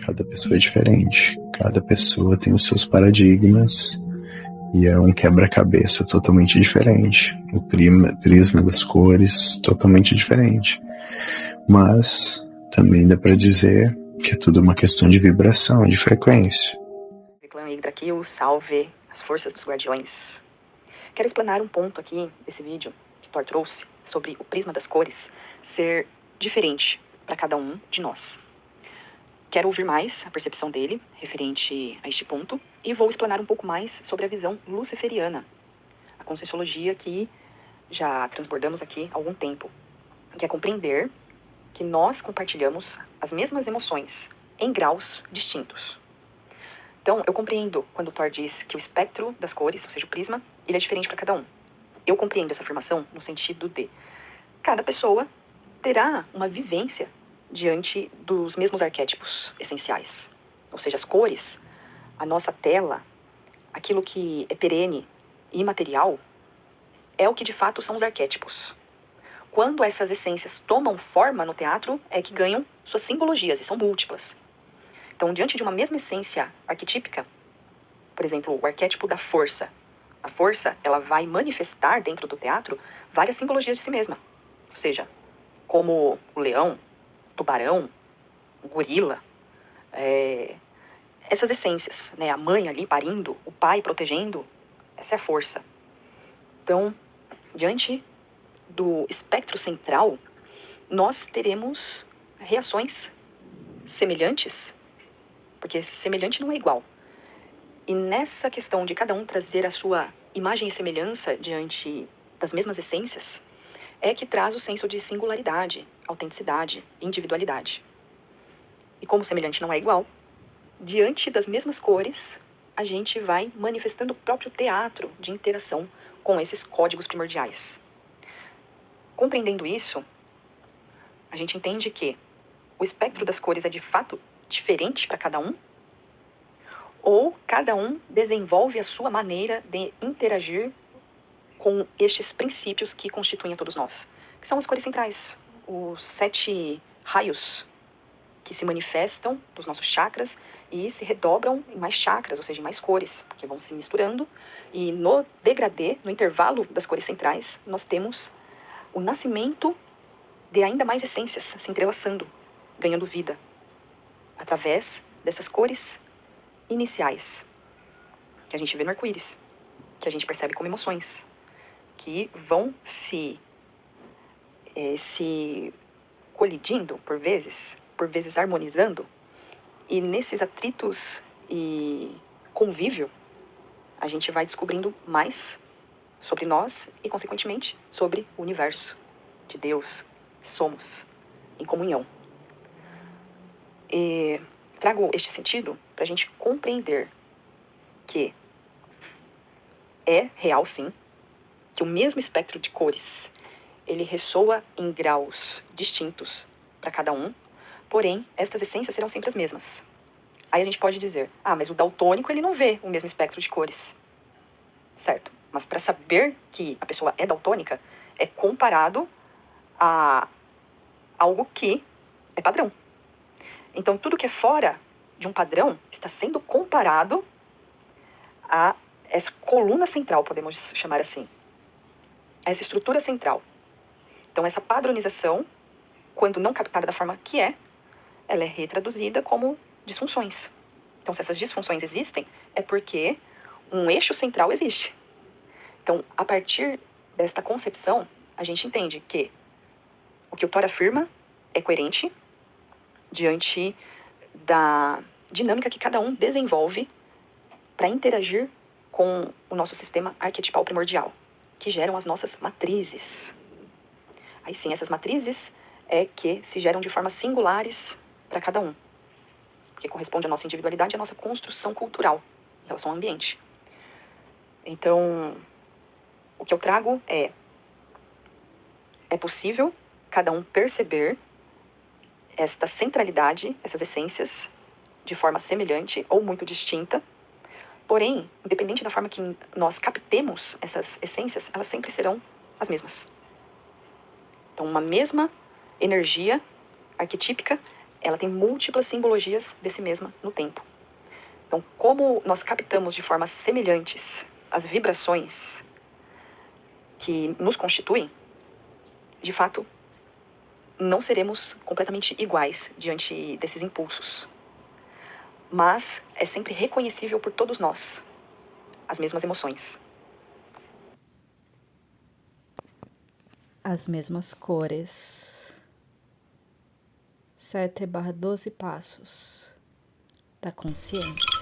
Cada pessoa é diferente, cada pessoa tem os seus paradigmas e é um quebra-cabeça totalmente diferente. O prisma das cores totalmente diferente. Mas também dá para dizer que é tudo uma questão de vibração, de frequência. Clã Yggdrasil, salve as forças dos guardiões. Quero explanar um ponto aqui desse vídeo que Thor trouxe sobre o prisma das cores ser diferente para cada um de nós. Quero ouvir mais a percepção dele referente a este ponto e vou explanar um pouco mais sobre a visão luciferiana, a conscienciologia que já transbordamos aqui há algum tempo, que é compreender que nós compartilhamos as mesmas emoções em graus distintos. Então, eu compreendo quando o Thor diz que o espectro das cores, ou seja, o prisma, ele é diferente para cada um. Eu compreendo essa afirmação no sentido de cada pessoa terá uma vivência diante dos mesmos arquétipos essenciais. Ou seja, as cores, a nossa tela, aquilo que é perene e imaterial, é o que de fato são os arquétipos. Quando essas essências tomam forma no teatro, é que ganham suas simbologias, e são múltiplas. Então, diante de uma mesma essência arquetípica, por exemplo, o arquétipo da força. A força, ela vai manifestar dentro do teatro várias simbologias de si mesma. Ou seja, como o leão, o tubarão, o gorila, essas essências, né? A mãe ali parindo, o pai protegendo, essa é a força. Então, diante do espectro central, nós teremos reações semelhantes, porque semelhante não é igual. E nessa questão de cada um trazer a sua imagem e semelhança diante das mesmas essências, é que traz o senso de singularidade, autenticidade, individualidade. E como semelhante não é igual, diante das mesmas cores, a gente vai manifestando o próprio teatro de interação com esses códigos primordiais. Compreendendo isso, a gente entende que o espectro das cores é de fato diferente para cada um, ou cada um desenvolve a sua maneira de interagir com estes princípios que constituem a todos nós, que são as cores centrais, os 7 raios que se manifestam dos nossos chakras e se redobram em mais chakras, ou seja, em mais cores, porque vão se misturando, e no degradê, no intervalo das cores centrais, nós temos o nascimento de ainda mais essências se entrelaçando, ganhando vida, através dessas cores iniciais, que a gente vê no arco-íris, que a gente percebe como emoções, que vão se colidindo por vezes harmonizando, e nesses atritos e convívio, a gente vai descobrindo mais sobre nós e, consequentemente, sobre o universo de Deus que somos em comunhão. E trago este sentido para a gente compreender que é real, sim, que o mesmo espectro de cores, ele ressoa em graus distintos para cada um, porém, estas essências serão sempre as mesmas. Aí a gente pode dizer, mas o daltônico, ele não vê o mesmo espectro de cores. Certo, mas para saber que a pessoa é daltônica, é comparado a algo que é padrão. Então, tudo que é fora de um padrão está sendo comparado a essa coluna central, podemos chamar assim. A essa estrutura central. Então, essa padronização, quando não captada da forma que ela é retraduzida como disfunções. Então, se essas disfunções existem, é porque um eixo central existe. Então, a partir desta concepção, a gente entende que o que o Thor afirma é coerente diante da dinâmica que cada um desenvolve para interagir com o nosso sistema arquetipal primordial, que geram as nossas matrizes. Aí sim, essas matrizes é que se geram de formas singulares para cada um, porque corresponde à nossa individualidade e à nossa construção cultural em relação ao ambiente. Então, o que eu trago é possível cada um perceber esta centralidade, essas essências, de forma semelhante ou muito distinta, porém, independente da forma que nós captemos essas essências, elas sempre serão as mesmas. Então, uma mesma energia arquetípica ela tem múltiplas simbologias de si mesma no tempo. Então, como nós captamos de formas semelhantes as vibrações que nos constituem, de fato, não seremos completamente iguais diante desses impulsos. Mas é sempre reconhecível por todos nós as mesmas emoções. As mesmas cores. 7/12 passos da consciência.